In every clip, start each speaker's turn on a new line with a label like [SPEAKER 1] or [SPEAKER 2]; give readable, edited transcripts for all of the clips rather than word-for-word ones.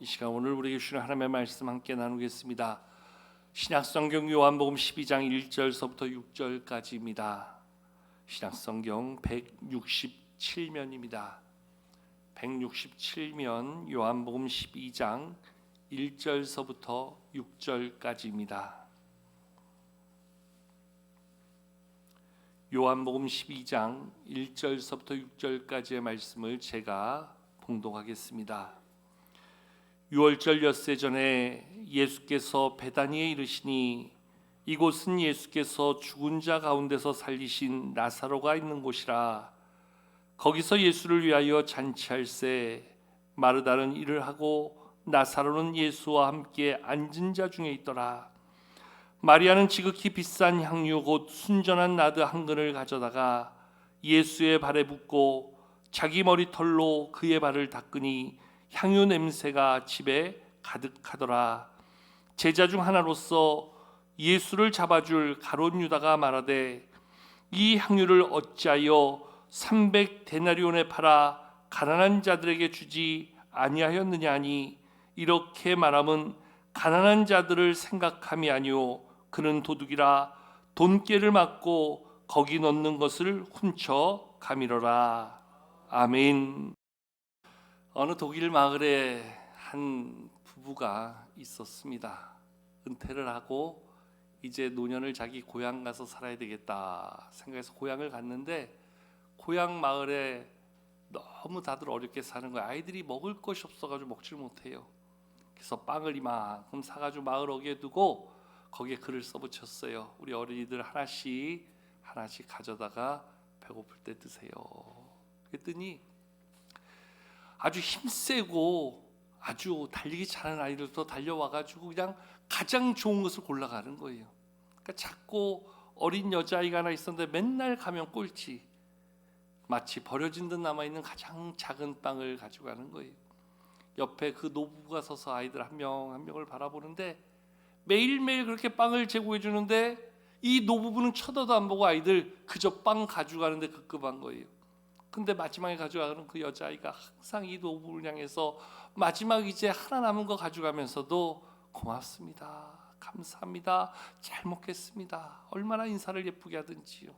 [SPEAKER 1] 이 시간 오늘 우리에게 주시는 하나님의 말씀 함께 나누겠습니다. 신약성경 요한복음 12장 1절서부터 6절까지입니다. 신약성경 167면입니다. 167면 요한복음 12장 1절서부터 6절까지입니다. 요한복음 12장 1절서부터 6절까지의 말씀을 제가 봉독하겠습니다. 유월절 엿새 전에 예수께서 베다니에 이르시니 이곳은 예수께서 죽은 자 가운데서 살리신 나사로가 있는 곳이라. 거기서 예수를 위하여 잔치할새 마르다는 일을 하고 나사로는 예수와 함께 앉은 자 중에 있더라. 마리아는 지극히 비싼 향유 곧 순전한 나드 한 근을 가져다가 예수의 발에 붓고 자기 머리털로 그의 발을 닦으니 향유 냄새가 집에 가득하더라. 제자 중 하나로서 예수를 잡아줄 가룟 유다가 말하되 이 향유를 어찌하여 300데나리온에 팔아 가난한 자들에게 주지 아니하였느냐 하니 이렇게 말함은 가난한 자들을 생각함이 아니오 그는 도둑이라 돈깨를 맞고 거기 넣는 것을 훔쳐 가미러라. 아멘. 어느 독일 마을에 한 부부가 있었습니다. 은퇴를 하고 이제 노년을 자기 고향 가서 살아야 되겠다 생각해서 고향을 갔는데 고향 마을에 너무 다들 어렵게 사는 거예요. 아이들이 먹을 것이 없어가지고 먹질 못해요. 그래서 빵을 이만큼 사가지고 마을 어귀에 두고 거기에 글을 써붙였어요. 우리 어린이들 하나씩 가져다가 배고플 때 드세요. 그랬더니 아주 힘세고 아주 달리기 잘하는 아이들도 달려와가지고 그냥 가장 좋은 것을 골라가는 거예요. 그러니까 작고 어린 여자아이가 하나 있었는데 맨날 가면 꼴찌, 마치 버려진 듯 남아있는 가장 작은 빵을 가지고 가는 거예요. 옆에 그 노부부가 서서 아이들 한 명 한 명을 바라보는데 매일매일 그렇게 빵을 제공해 주는데 이 노부부는 쳐다도 안 보고 아이들 그저 빵 가져가는데 급급한 거예요. 근데 마지막에 가져가는 그 여자아이가 항상 이 노부부를 향해서 마지막 이제 하나 남은 거 가져가면서도 고맙습니다, 감사합니다, 잘 먹겠습니다, 얼마나 인사를 예쁘게 하든지요.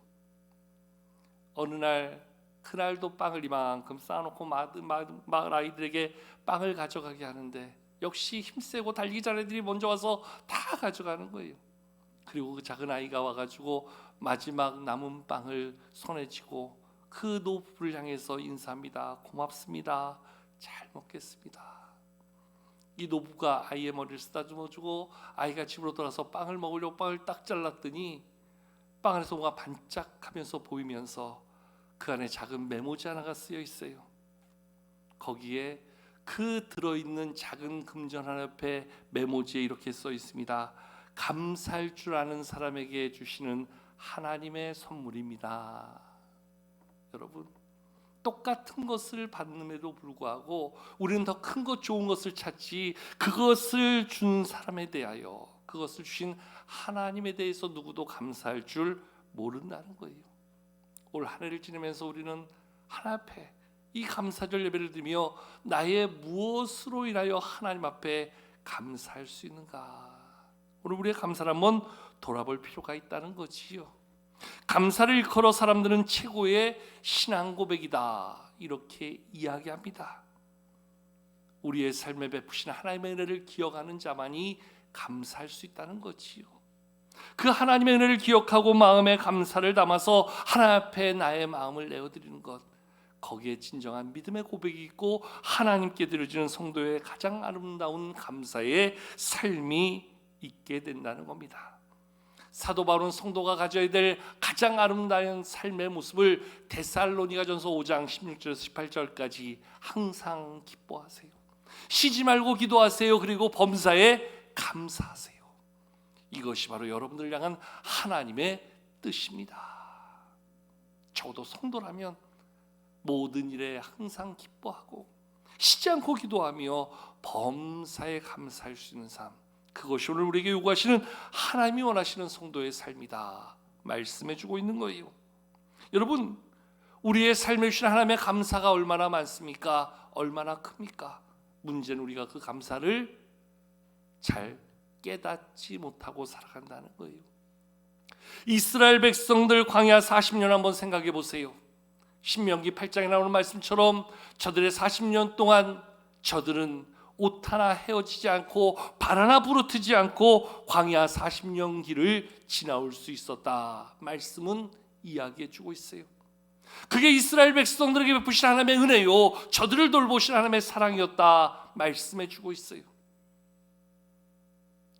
[SPEAKER 1] 어느 날 그날도 빵을 이만큼 쌓아놓고 마을 아이들에게 빵을 가져가게 하는데 역시 힘세고 달리기 잘하는 애들이 먼저 와서 다 가져가는 거예요. 그리고 그 작은 아이가 와가지고 마지막 남은 빵을 손에 쥐고 그 노부부를 향해서 인사합니다, 고맙습니다, 잘 먹겠습니다. 이 노부가 아이의 머리를 쓰다듬어주고 아이가 집으로 돌아서 빵을 먹으려고 빵을 딱 잘랐더니 빵 안에서 뭔가 반짝하면서 보이면서 그 안에 작은 메모지 하나가 쓰여 있어요. 거기에 그 들어있는 작은 금전 하나 옆에 메모지에 이렇게 써 있습니다. 감사할 줄 아는 사람에게 주시는 하나님의 선물입니다. 여러분, 똑같은 것을 받는에도 불구하고 우리는 더 큰 것, 좋은 것을 찾지 그것을 준 사람에 대하여, 그것을 주신 하나님에 대해서 누구도 감사할 줄 모른다는 거예요. 올 한 해를 지내면서 우리는 하나님 앞에 이 감사절 예배를 드리며 나의 무엇으로 인하여 하나님 앞에 감사할 수 있는가? 오늘 우리의 감사를 한번 돌아볼 필요가 있다는 거지요. 감사를 일컬어 사람들은 최고의 신앙 고백이다 이렇게 이야기합니다. 우리의 삶에 베푸신 하나님의 은혜를 기억하는 자만이 감사할 수 있다는 거지요. 그 하나님의 은혜를 기억하고 마음에 감사를 담아서 하나님 앞에 나의 마음을 내어드리는 것, 거기에 진정한 믿음의 고백이 있고 하나님께 드려지는 성도의 가장 아름다운 감사의 삶이 있게 된다는 겁니다. 사도 바울은 성도가 가져야 될 가장 아름다운 삶의 모습을 데살로니가전서 5장 16절에서 18절까지 항상 기뻐하세요, 쉬지 말고 기도하세요, 그리고 범사에 감사하세요. 이것이 바로 여러분들을 향한 하나님의 뜻입니다. 저도 성도라면 모든 일에 항상 기뻐하고 쉬지 않고 기도하며 범사에 감사할 수 있는 삶, 그것이 오늘 우리에게 요구하시는 하나님이 원하시는 성도의 삶이다 말씀해주고 있는 거예요. 여러분, 우리의 삶에 주신 하나님의 감사가 얼마나 많습니까? 얼마나 큽니까? 문제는 우리가 그 감사를 잘 깨닫지 못하고 살아간다는 거예요. 이스라엘 백성들 광야 40년 한번 생각해 보세요. 신명기 8장에 나오는 말씀처럼 저들의 40년 동안 저들은 옷 하나 헤어지지 않고 발 하나 부러뜨지 않고 광야 40년 길을 지나올 수 있었다. 말씀은 이야기해 주고 있어요. 그게 이스라엘 백성들에게 베푸신 하나님의 은혜요, 저들을 돌보신 하나님의 사랑이었다 말씀해 주고 있어요.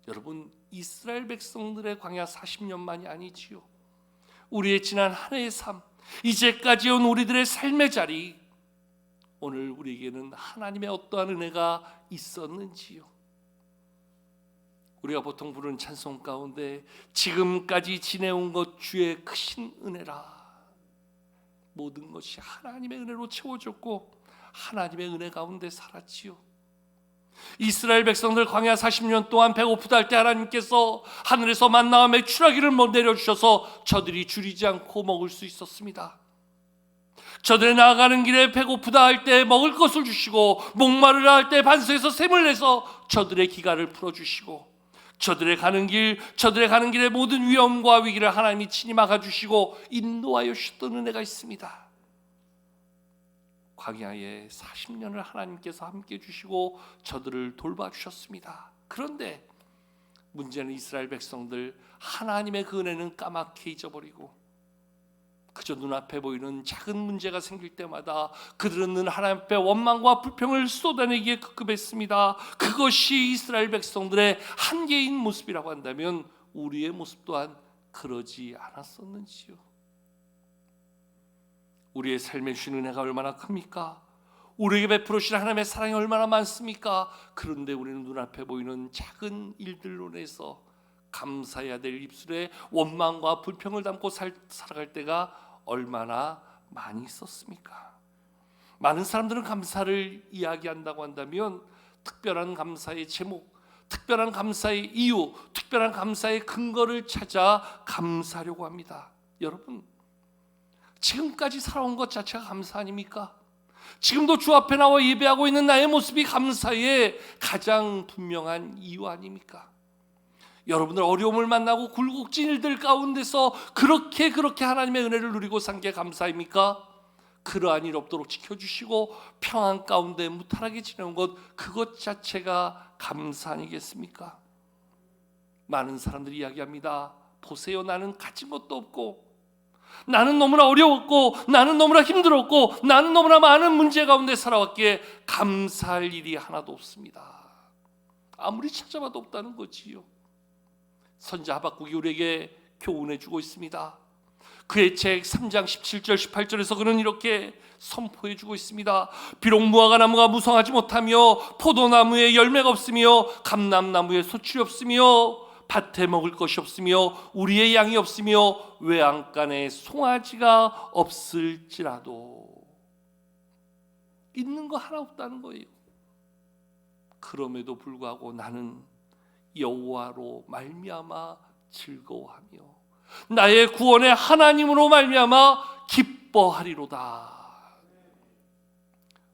[SPEAKER 1] 여러분, 이스라엘 백성들의 광야 40년만이 아니지요. 우리의 지난 한 해의 삶, 이제까지 온 우리들의 삶의 자리, 오늘 우리에게는 하나님의 어떠한 은혜가 있었는지요. 우리가 보통 부르는 찬송 가운데 지금까지 지내온 것 주의 크신 은혜라, 모든 것이 하나님의 은혜로 채워졌고 하나님의 은혜 가운데 살았지요. 이스라엘 백성들 광야 40년 동안 배고프다 할 때 하나님께서 하늘에서 만나와 메추라기를 내려주셔서 저들이 줄이지 않고 먹을 수 있었습니다. 저들의 나아가는 길에 배고프다 할 때 먹을 것을 주시고, 목마르다 할 때 반석에서 샘을 내서 저들의 기갈을 풀어주시고, 저들의 가는 길의 모든 위험과 위기를 하나님이 친히 막아주시고 인도하여 주셨던 은혜가 있습니다. 광야에 40년을 하나님께서 함께 주시고 저들을 돌봐주셨습니다. 그런데 문제는 이스라엘 백성들 하나님의 그 은혜는 까맣게 잊어버리고 그저 눈앞에 보이는 작은 문제가 생길 때마다 그들은 늘 하나님 앞에 원망과 불평을 쏟아내기에 급급했습니다. 그것이 이스라엘 백성들의 한계인 모습이라고 한다면 우리의 모습 또한 그러지 않았었는지요. 우리의 삶에 주신 은혜가 얼마나 큽니까? 우리에게 베풀어 주신 하나님의 사랑이 얼마나 많습니까? 그런데 우리는 눈앞에 보이는 작은 일들로 인해서 감사해야 될 입술에 원망과 불평을 담고 살아갈 때가 얼마나 많이 있었습니까? 많은 사람들은 감사를 이야기한다고 한다면 특별한 감사의 제목, 특별한 감사의 이유, 특별한 감사의 근거를 찾아 감사하려고 합니다. 여러분, 지금까지 살아온 것 자체가 감사 아닙니까? 지금도 주 앞에 나와 예배하고 있는 나의 모습이 감사의 가장 분명한 이유 아닙니까? 여러분들 어려움을 만나고 굴곡진 일들 가운데서 그렇게 하나님의 은혜를 누리고 산 게 감사입니까? 그러한 일 없도록 지켜주시고 평안 가운데 무탈하게 지내온 것, 그것 자체가 감사 아니겠습니까? 많은 사람들이 이야기합니다. 보세요, 나는 가진 것도 없고, 나는 너무나 어려웠고, 나는 너무나 힘들었고, 나는 너무나 많은 문제 가운데 살아왔기에 감사할 일이 하나도 없습니다. 아무리 찾아봐도 없다는 거지요. 선지자 하박국이 우리에게 교훈해 주고 있습니다. 그의 책 3장 17절 18절에서 그는 이렇게 선포해 주고 있습니다. 비록 무화과 나무가 무성하지 못하며 포도나무에 열매가 없으며 감람나무에 소출이 없으며 밭에 먹을 것이 없으며 우리의 양이 없으며 외양간에 송아지가 없을지라도, 있는 거 하나 없다는 거예요. 그럼에도 불구하고 나는 여호와로 말미암아 즐거워하며 나의 구원의 하나님으로 말미암아 기뻐하리로다.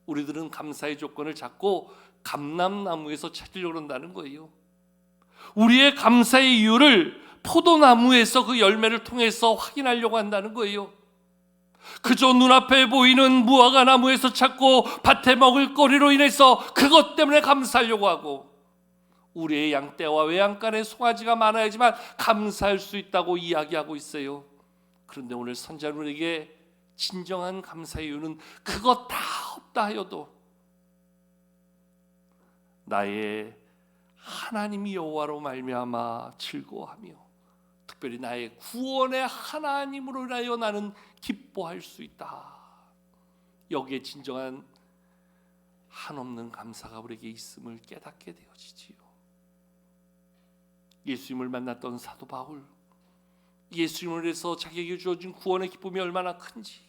[SPEAKER 1] 우리들은 감사의 조건을 찾고 감람나무에서 찾으려고 한다는 거예요. 우리의 감사의 이유를 포도나무에서 그 열매를 통해서 확인하려고 한다는 거예요. 그저 눈앞에 보이는 무화과 나무에서 찾고 밭에 먹을 거리로 인해서 그것 때문에 감사하려고 하고, 우리의 양떼와 외양간에 송아지가 많아야지만 감사할 수 있다고 이야기하고 있어요. 그런데 오늘 선자님에게 진정한 감사의 이유는 그것 다 없다 하여도 나의 하나님이 여호와로 말미암아 즐거워하며 특별히 나의 구원의 하나님으로 인하여 나는 기뻐할 수 있다. 여기에 진정한 한없는 감사가 우리에게 있음을 깨닫게 되어지지요. 예수님을 만났던 사도 바울, 예수님을 위해서 자기에게 주어진 구원의 기쁨이 얼마나 큰지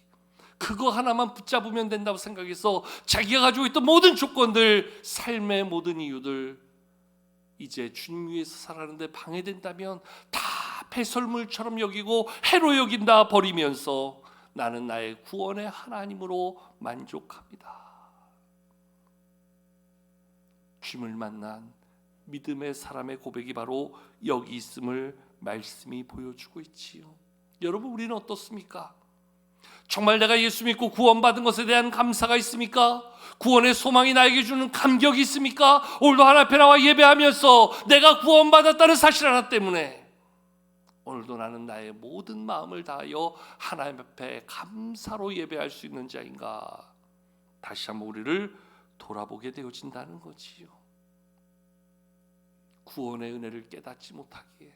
[SPEAKER 1] 그거 하나만 붙잡으면 된다고 생각해서 자기가 가지고 있던 모든 조건들, 삶의 모든 이유들 이제 주님 위해서 살아가는데 방해된다면 다 배설물처럼 여기고 해로 여긴다 버리면서 나는 나의 구원의 하나님으로 만족합니다. 주님을 만난 믿음의 사람의 고백이 바로 여기 있음을 말씀이 보여주고 있지요. 여러분, 우리는 어떻습니까? 정말 내가 예수 믿고 구원받은 것에 대한 감사가 있습니까? 구원의 소망이 나에게 주는 감격이 있습니까? 오늘도 하나님 앞에 나와 예배하면서 내가 구원받았다는 사실 하나 때문에 오늘도 나는 나의 모든 마음을 다하여 하나님 앞에 감사로 예배할 수 있는 자인가? 다시 한번 우리를 돌아보게 되어진다는 거지요. 구원의 은혜를 깨닫지 못하기에,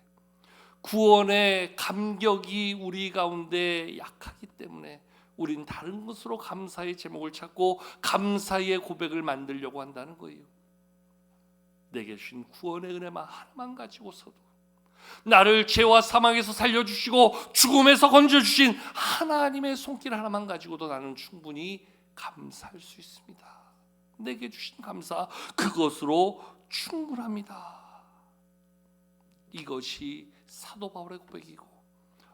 [SPEAKER 1] 구원의 감격이 우리 가운데 약하기 때문에 우린 다른 것으로 감사의 제목을 찾고 감사의 고백을 만들려고 한다는 거예요. 내게 주신 구원의 은혜만 하나만 가지고서도, 나를 죄와 사망에서 살려주시고 죽음에서 건져주신 하나님의 손길 하나만 가지고도 나는 충분히 감사할 수 있습니다. 내게 주신 감사, 그것으로 충분합니다. 이것이 사도 바울의 고백이고,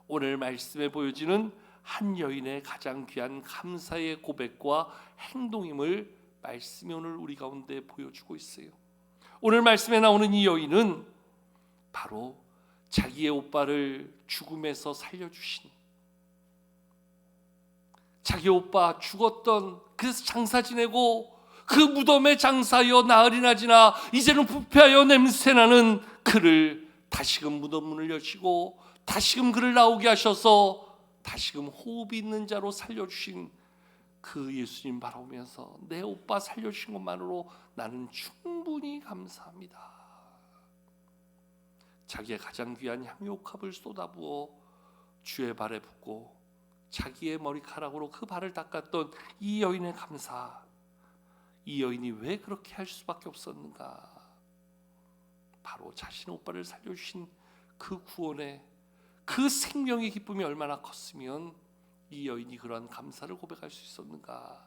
[SPEAKER 1] 오늘 말씀에 보여지는 한 여인의 가장 귀한 감사의 고백과 행동임을 말씀이 오늘 우리 가운데 보여주고 있어요. 오늘 말씀에 나오는 이 여인은 바로 자기의 오빠를 죽음에서 살려주신, 자기 오빠 죽었던, 그래서 장사 지내고 그 무덤에 장사하여 나흘이나 지나 이제는 부패하여 냄새나는 그를 다시금 무덤 문을 여시고 다시금 그를 나오게 하셔서 다시금 호흡이 있는 자로 살려주신 그 예수님 바라보면서 내 오빠 살려주신 것만으로 나는 충분히 감사합니다. 자기의 가장 귀한 향유옥합을 쏟아부어 주의 발에 붓고 자기의 머리카락으로 그 발을 닦았던 이 여인의 감사, 이 여인이 왜 그렇게 할 수밖에 없었는가? 바로 자신의 오빠를 살려주신 그 구원의, 그 생명의 기쁨이 얼마나 컸으면 이 여인이 그러한 감사를 고백할 수 있었는가?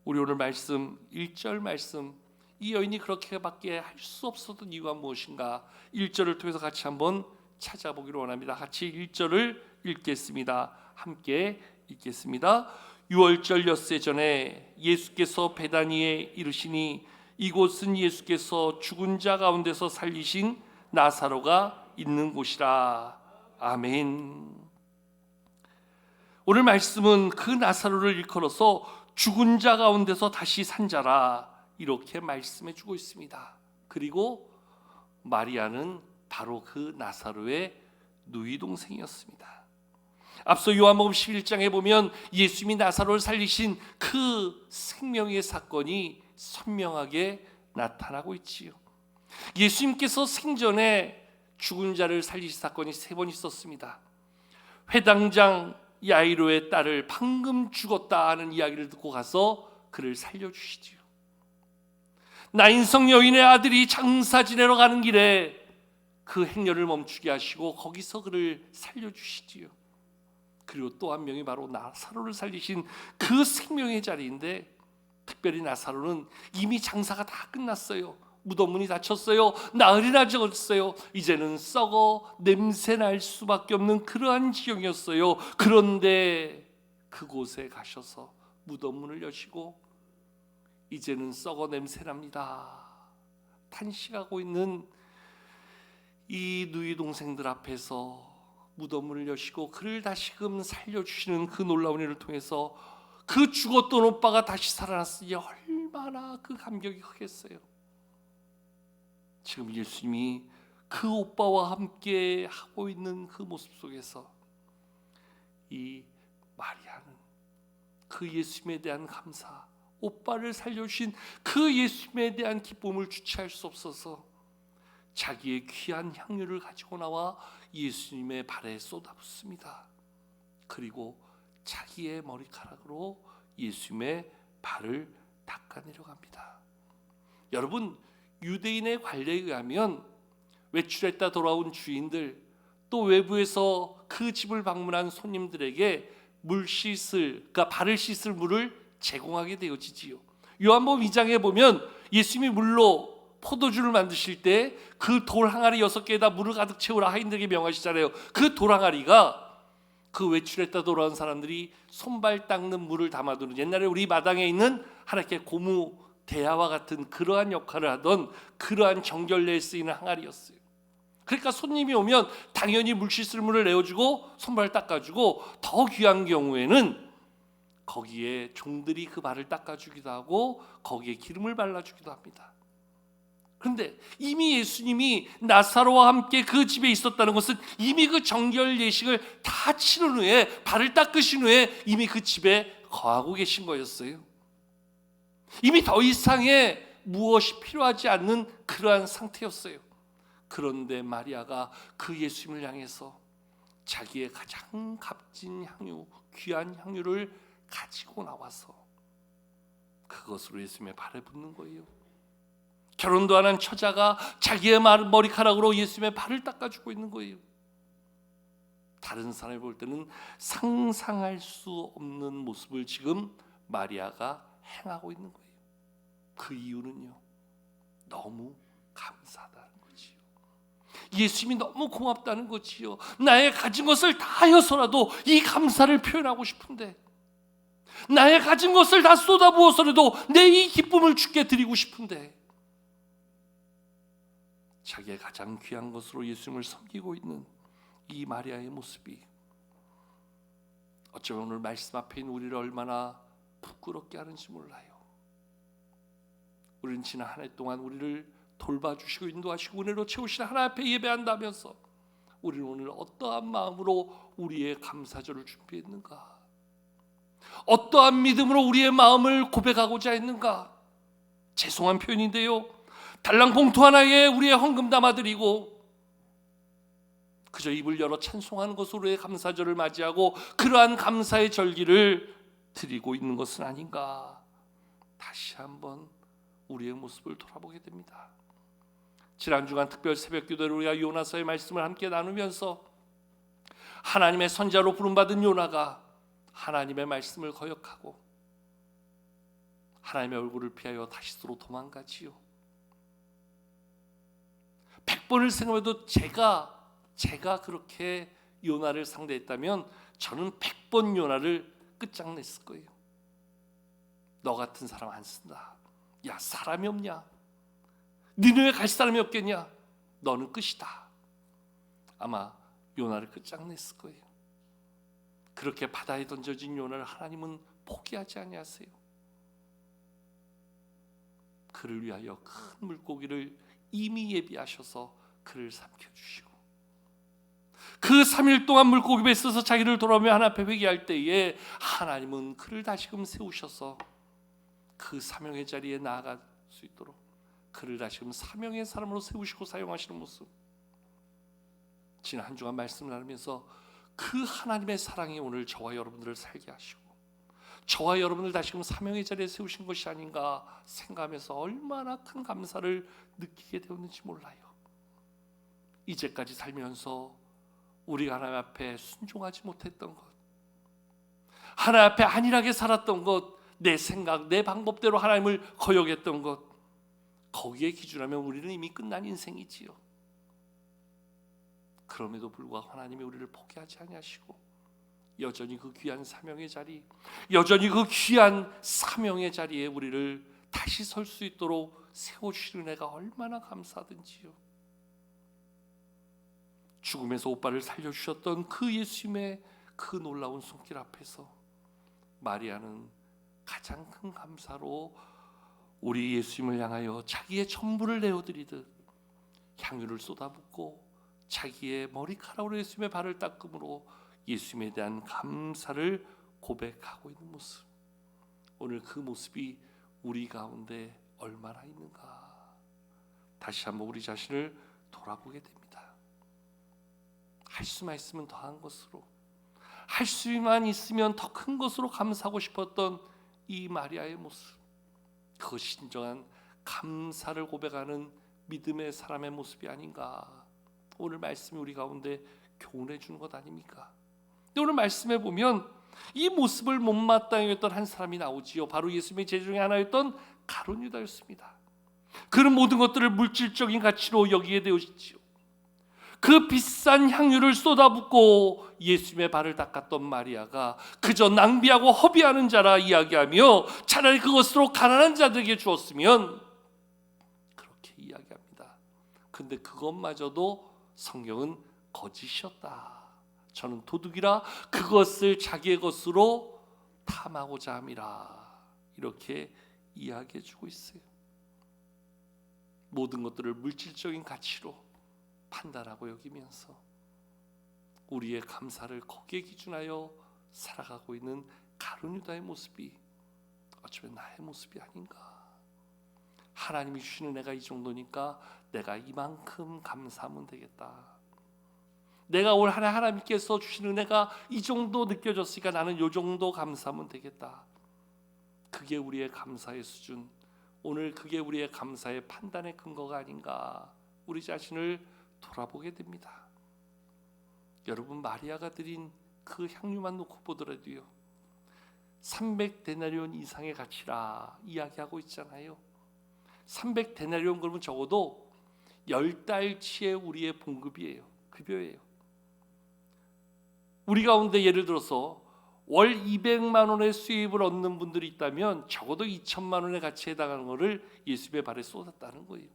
[SPEAKER 1] 우리 오늘 말씀 1절 말씀, 이 여인이 그렇게밖에 할 수 없었던 이유가 무엇인가? 1절을 통해서 같이 한번 찾아보기를 원합니다. 같이 1절을 읽겠습니다. 함께 읽겠습니다. 6월절 엿새 전에 예수께서 베다니에 이르시니 이곳은 예수께서 죽은 자 가운데서 살리신 나사로가 있는 곳이라. 아멘. 오늘 말씀은 그 나사로를 일컬어서 죽은 자 가운데서 다시 산 자라 이렇게 말씀해 주고 있습니다. 그리고 마리아는 바로 그 나사로의 누이 동생이었습니다. 앞서 요한복음 11장에 보면 예수님이 나사로를 살리신 그 생명의 사건이 선명하게 나타나고 있지요. 예수님께서 생전에 죽은 자를 살리신 사건이 3번 있었습니다. 회당장 야이로의 딸을 방금 죽었다 하는 이야기를 듣고 가서 그를 살려주시지요. 나인성 여인의 아들이 장사 지내러 가는 길에 그 행렬을 멈추게 하시고 거기서 그를 살려주시지요. 그리고 또 한 명이 바로 나사로를 살리신 그 생명의 자리인데, 특별히 나사로는 이미 장사가 다 끝났어요. 무덤 문이 닫혔어요. 나흘이나 지났어요. 이제는 썩어 냄새 날 수밖에 없는 그러한 지경이었어요. 그런데 그곳에 가셔서 무덤 문을 여시고 이제는 썩어 냄새 납니다 탄식하고 있는 이 누이 동생들 앞에서 무덤 문을 여시고 그를 다시금 살려주시는 그 놀라운 일을 통해서 그 죽었던 오빠가 다시 살아났으니 얼마나 그 감격이 크겠어요. 지금 예수님이 그 오빠와 함께 하고 있는 그 모습 속에서 이 마리아는 그 예수님에 대한 감사, 오빠를 살려주신 그 예수님에 대한 기쁨을 주체할 수 없어서 자기의 귀한 향유를 가지고 나와 예수님의 발에 쏟아붓습니다. 그리고 자기의 머리카락으로 예수님의 발을 닦아내려갑니다. 여러분, 유대인의 관례에 의하면 외출했다 돌아온 주인들, 또 외부에서 그 집을 방문한 손님들에게 물 씻을, 그러니까 발을 씻을 물을 제공하게 되어지지요. 요한복음 2장에 보면 예수님이 물로 포도주를 만드실 때 그 돌 항아리 6개에다 물을 가득 채우라 하인들에게 명하시잖아요. 그 돌 항아리가 그 외출했다 돌아온 사람들이 손발 닦는 물을 담아두는, 옛날에 우리 마당에 있는 하나님께 고무 대야와 같은 그러한 역할을 하던 그러한 정결례에 쓰이는 항아리였어요. 그러니까 손님이 오면 당연히 물씻을물을 내어주고 손발 닦아주고, 더 귀한 경우에는 거기에 종들이 그 발을 닦아주기도 하고 거기에 기름을 발라주기도 합니다. 그런데 이미 예수님이 나사로와 함께 그 집에 있었다는 것은 이미 그 정결 예식을 다 치른 후에, 발을 닦으신 후에 이미 그 집에 거하고 계신 거였어요. 이미 더 이상의 무엇이 필요하지 않는 그러한 상태였어요. 그런데 마리아가 그 예수님을 향해서 자기의 가장 값진 향유, 귀한 향유를 가지고 나와서 그것으로 예수님의 발에 붓는 거예요. 결혼도 안 한 처자가 자기의 머리카락으로 예수님의 발을 닦아주고 있는 거예요. 다른 사람이 볼 때는 상상할 수 없는 모습을 지금 마리아가 행하고 있는 거예요. 그 이유는요, 너무 감사하다는 거지요. 예수님이 너무 고맙다는 거지요. 나의 가진 것을 다 하여서라도 이 감사를 표현하고 싶은데, 나의 가진 것을 다 쏟아부어서라도 내 이 기쁨을 주께 드리고 싶은데, 자기의 가장 귀한 것으로 예수님을 섬기고 있는 이 마리아의 모습이 어쩌면 오늘 말씀 앞에 있는 우리를 얼마나 부끄럽게 하는지 몰라요. 우리는 지난 한 해 동안 우리를 돌봐주시고 인도하시고 은혜로 채우신 하나님 앞에 예배한다면서 우리는 오늘 어떠한 마음으로 우리의 감사절을 준비했는가? 어떠한 믿음으로 우리의 마음을 고백하고자 했는가? 죄송한 표현인데요, 달랑 봉투 하나에 우리의 헌금 담아드리고 그저 입을 열어 찬송하는 것으로 우리의 감사절을 맞이하고 그러한 감사의 절기를 드리고 있는 것은 아닌가? 다시 한번 우리의 모습을 돌아보게 됩니다. 지난 주간 특별 새벽기도를 우리가 요나서의 말씀을 함께 나누면서 하나님의 선자로 부름받은 요나가 하나님의 말씀을 거역하고 하나님의 얼굴을 피하여 다시스로 도망가지요. 100번을 생각해도 제가 그렇게 요나를 상대했다면 저는 100번 요나를 끝장냈을 거예요. 너 같은 사람 안 쓴다. 야, 사람이 없냐? 니네왜 갈 사람이 없겠냐? 너는 끝이다. 아마 요나를 끝장냈을 거예요. 그렇게 바다에 던져진 요나를 하나님은 포기하지 아니하세요. 그를 위하여 큰 물고기를 이미 예비하셔서 그를 삼켜주시고, 그 3일 동안 물고기 배에 있어서 자기를 돌아오며 하나님 앞에 회개할 때에 하나님은 그를 다시금 세우셔서 그 사명의 자리에 나아갈 수 있도록 그를 다시금 사명의 사람으로 세우시고 사용하시는 모습, 지난 한 주간 말씀을 나누면서 그 하나님의 사랑이 오늘 저와 여러분들을 살게 하시고 저와 여러분을 다시금 사명의 자리에 세우신 것이 아닌가 생각하면서 얼마나 큰 감사를 느끼게 되었는지 몰라요. 이제까지 살면서 우리가 하나님 앞에 순종하지 못했던 것, 하나님 앞에 안일하게 살았던 것, 내 생각, 내 방법대로 하나님을 거역했던 것, 거기에 기준하면 우리는 이미 끝난 인생이지요. 그럼에도 불구하고 하나님이 우리를 포기하지 아니하시고 여전히 그 귀한 사명의 자리, 여전히 그 귀한 사명의 자리에 우리를 다시 설 수 있도록 세워주시는 은혜가 얼마나 감사하든지요. 죽음에서 오빠를 살려주셨던 그 예수님의 그 놀라운 손길 앞에서 마리아는 가장 큰 감사로 우리 예수님을 향하여 자기의 전부를 내어드리듯 향유를 쏟아붓고 자기의 머리카락으로 예수님의 발을 닦음으로 예수님에 대한 감사를 고백하고 있는 모습, 오늘 그 모습이 우리 가운데 얼마나 있는가? 다시 한번 우리 자신을 돌아보게 됩니다. 할 수만 있으면 더한 것으로, 할 수만 있으면 더 큰 것으로 감사하고 싶었던 이 마리아의 모습, 그것이 진정한 감사를 고백하는 믿음의 사람의 모습이 아닌가? 오늘 말씀이 우리 가운데 교훈해 주는 것 아닙니까? 근데 오늘 말씀에 보면 이 모습을 못마땅히 했던 한 사람이 나오지요. 바로 예수님의 제자 중에 하나였던 가룟 유다였습니다. 그는 모든 것들을 물질적인 가치로 여기게 되었지요. 그 비싼 향유를 쏟아붓고 예수님의 발을 닦았던 마리아가 그저 낭비하고 허비하는 자라 이야기하며 차라리 그것으로 가난한 자들에게 주었으면 그렇게 이야기합니다. 근데 그것마저도 성경은 거짓이었다. 저는 도둑이라 그것을 자기의 것으로 탐하고자 함이라. 이렇게 이야기해 주고 있어요. 모든 것들을 물질적인 가치로 판단하고 여기면서 우리의 감사를 거기에 기준하여 살아가고 있는 가룟유다의 모습이 어쩌면 나의 모습이 아닌가. 하나님이 주시는 내가 이 정도니까 내가 이만큼 감사하면 되겠다. 내가 올 한 해 하나님께서 주시는 은혜가 이 정도 느껴졌으니까 나는 이 정도 감사하면 되겠다. 그게 우리의 감사의 수준, 오늘 그게 우리의 감사의 판단의 근거가 아닌가. 우리 자신을 돌아보게 됩니다. 여러분, 마리아가 드린 그 향유만 놓고 보더라도요 300데나리온 이상의 가치라 이야기하고 있잖아요. 300데나리온 그러면 적어도 10달치의 우리의 봉급이에요. 급여예요. 우리 가운데 예를 들어서 월 200만 원의 수입을 얻는 분들이 있다면 적어도 2천만 원의 가치에 해당하는 것을 예수님의 발에 쏟았다는 거예요.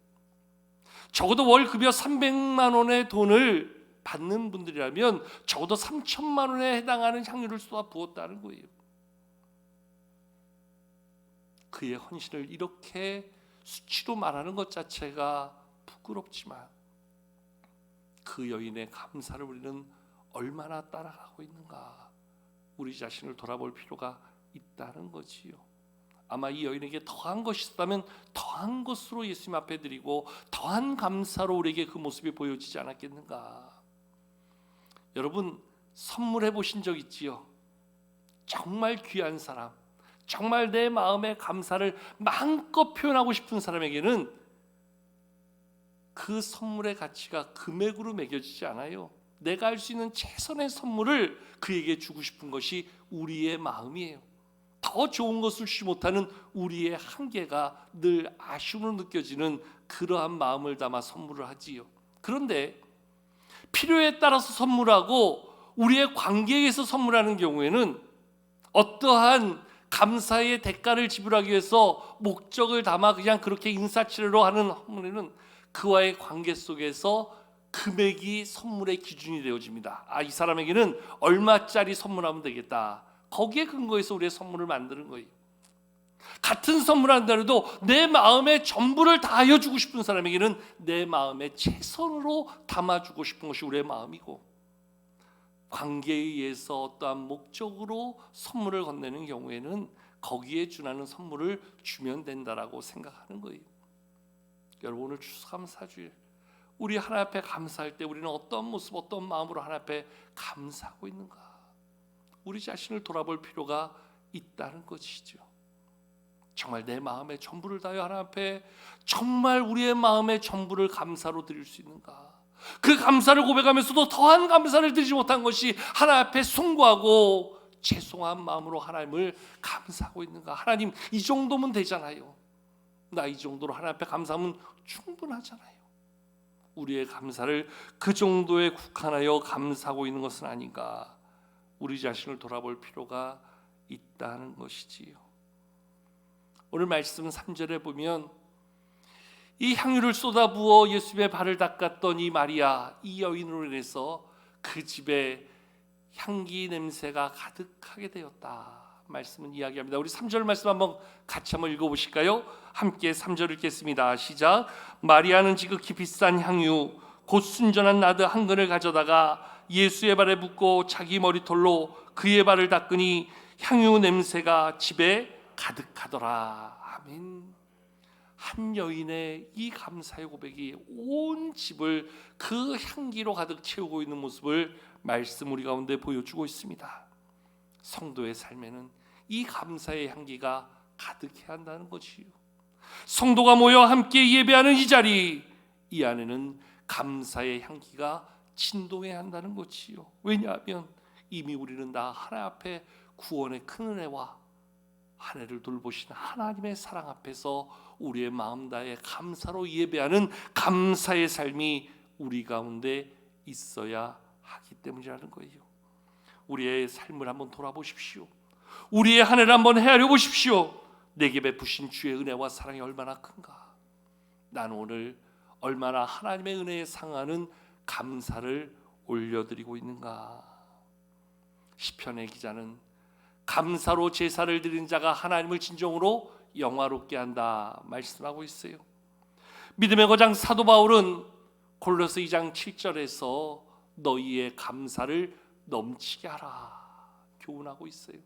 [SPEAKER 1] 적어도 월 급여 300만 원의 돈을 받는 분들이라면 적어도 3천만 원에 해당하는 향유를 쏟아 부었다는 거예요. 그의 헌신을 이렇게 수치로 말하는 것 자체가 부끄럽지만 그 여인의 감사를 우리는 얼마나 따라가고 있는가, 우리 자신을 돌아볼 필요가 있다는 거지요. 아마 이 여인에게 더한 것이 있었다면 더한 것으로 예수님 앞에 드리고 더한 감사로 우리에게 그 모습이 보여지지 않았겠는가. 여러분, 선물해 보신 적 있지요? 정말 귀한 사람, 정말 내 마음의 감사를 마음껏 표현하고 싶은 사람에게는 그 선물의 가치가 금액으로 매겨지지 않아요. 내가 할 수 있는 최선의 선물을 그에게 주고 싶은 것이 우리의 마음이에요. 더 좋은 것을 주지 못하는 우리의 한계가 늘 아쉬움으로 느껴지는 그러한 마음을 담아 선물을 하지요. 그런데 필요에 따라서 선물하고 우리의 관계에 의해서 선물하는 경우에는 어떠한 감사의 대가를 지불하기 위해서 목적을 담아 그냥 그렇게 인사치레로 하는 선물에는 그와의 관계 속에서 금액이 선물의 기준이 되어집니다. 이 사람에게는 얼마짜리 선물하면 되겠다. 거기에 근거해서 우리의 선물을 만드는 거예요. 같은 선물한다 해도 내 마음의 전부를 다하여 주고 싶은 사람에게는 내 마음의 최선으로 담아주고 싶은 것이 우리의 마음이고, 관계에 의해서 어떠한 목적으로 선물을 건네는 경우에는 거기에 준하는 선물을 주면 된다라고 생각하는 거예요. 여러분, 오늘 추수감사주일 우리 하나님 앞에 감사할 때 우리는 어떤 모습, 어떤 마음으로 하나님 앞에 감사하고 있는가, 우리 자신을 돌아볼 필요가 있다는 것이죠. 정말 내 마음의 전부를 다하여 하나님 앞에 정말 우리의 마음의 전부를 감사로 드릴 수 있는가. 그 감사를 고백하면서도 더한 감사를 드리지 못한 것이 하나님 앞에 숭고하고 죄송한 마음으로 하나님을 감사하고 있는가. 하나님, 이 정도면 되잖아요. 나 이 정도로 하나님 앞에 감사하면 충분하잖아요. 우리의 감사를 그 정도에 국한하여 감사하고 있는 것은 아닌가. 우리 자신을 돌아볼 필요가 있다는 것이지요. 오늘 말씀 3절에 보면 이 향유를 쏟아부어 예수님의 발을 닦았던 이 마리아, 이 여인으로 인해서 그 집에 향기 냄새가 가득하게 되었다. 말씀은 이야기합니다. 우리 3절 말씀 같이 한번 읽어보실까요? 함께 3절 읽겠습니다. 시작. 마리아는 지극히 비싼 향유 곧 순전한 나드 한 근을 가져다가 예수의 발에 붓고 자기 머리털로 그의 발을 닦으니 향유 냄새가 집에 가득하더라. 아멘. 한 여인의 이 감사의 고백이 온 집을 그 향기로 가득 채우고 있는 모습을 말씀 우리 가운데 보여주고 있습니다. 성도의 삶에는 이 감사의 향기가 가득해야 한다는 것이요. 성도가 모여 함께 예배하는 이 자리, 이 안에는 감사의 향기가 진동해야 한다는 것이요. 왜냐하면 이미 우리는 다 하나님 앞에 구원의 큰 은혜와 한 해를 돌보시는 하나님의 사랑 앞에서 우리의 마음 다해 감사로 예배하는 감사의 삶이 우리 가운데 있어야 하기 때문이라는 거예요. 우리의 삶을 한번 돌아보십시오. 우리의 한 해를 한번 헤아려 보십시오. 내게 베푸신 주의 은혜와 사랑이 얼마나 큰가. 나는 오늘 얼마나 하나님의 은혜에 상하는 감사를 올려드리고 있는가. 시편의 기자는 감사로 제사를 드리는 자가 하나님을 진정으로 영화롭게 한다 말씀하고 있어요. 믿음의 거장 사도 바울은 골로새 2장 7절에서 너희의 감사를 넘치게 하라 교훈하고 있어요.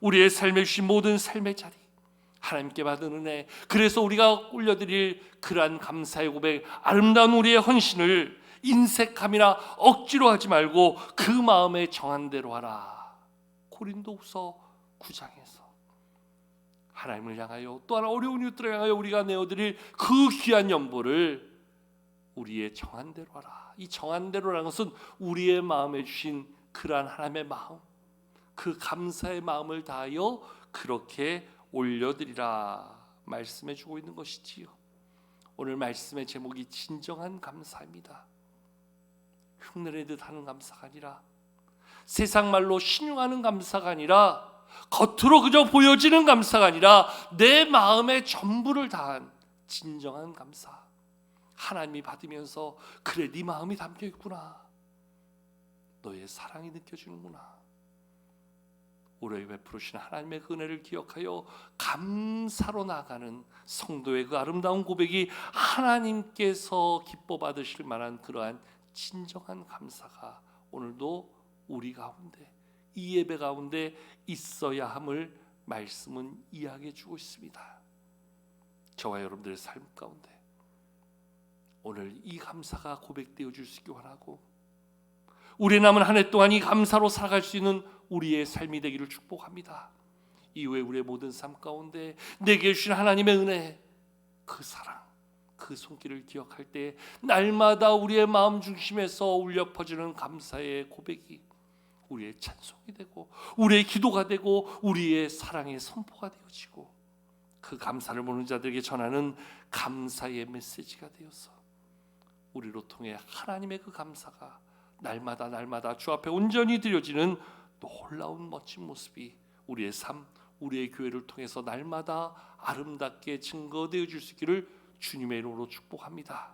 [SPEAKER 1] 우리의 삶에 주신 모든 삶의 자리, 하나님께 받은 은혜, 그래서 우리가 올려드릴 그러한 감사의 고백, 아름다운 우리의 헌신을 인색함이나 억지로 하지 말고 그 마음에 정한 대로 하라. 고린도후서 9장에서 하나님을 향하여 또한 어려운 이웃들을 향하여 우리가 내어드릴 그 귀한 연보를 우리의 정한 대로 하라. 이 정한 대로라는 것은 우리의 마음에 주신 그러한 하나님의 마음, 그 감사의 마음을 다하여 그렇게 올려드리라 말씀해 주고 있는 것이지요. 오늘 말씀의 제목이 진정한 감사입니다. 흉내내듯 하는 감사가 아니라, 세상 말로 신용하는 감사가 아니라, 겉으로 그저 보여지는 감사가 아니라 내 마음의 전부를 다한 진정한 감사. 하나님이 받으면서 그래 네 마음이 담겨 있구나, 너의 사랑이 느껴지는구나. 우리에게 베푸신 하나님의 은혜를 기억하여 감사로 나아가는 성도의 그 아름다운 고백이 하나님께서 기뻐 받으실 만한 그러한 진정한 감사가 오늘도 우리 가운데, 이 예배 가운데 있어야 함을 말씀은 이야기해 주고 있습니다. 저와 여러분들의 삶 가운데 오늘 이 감사가 고백되어 줄 수 있기 원하고, 우리 남은 한 해 동안 이 감사로 살아갈 수 있는 우리의 삶이 되기를 축복합니다. 이후에 우리의 모든 삶 가운데 내게 주신 하나님의 은혜, 그 사랑, 그 손길을 기억할 때 날마다 우리의 마음 중심에서 울려 퍼지는 감사의 고백이 우리의 찬송이 되고, 우리의 기도가 되고, 우리의 사랑의 선포가 되어지고, 그 감사를 모르는 자들에게 전하는 감사의 메시지가 되어서 우리로 통해 하나님의 그 감사가 날마다 주 앞에 온전히 드려지는 놀라운 멋진 모습이 우리의 삶, 우리의 교회를 통해서 날마다 아름답게 증거되어 줄 수 있기를 주님의 이름으로 축복합니다.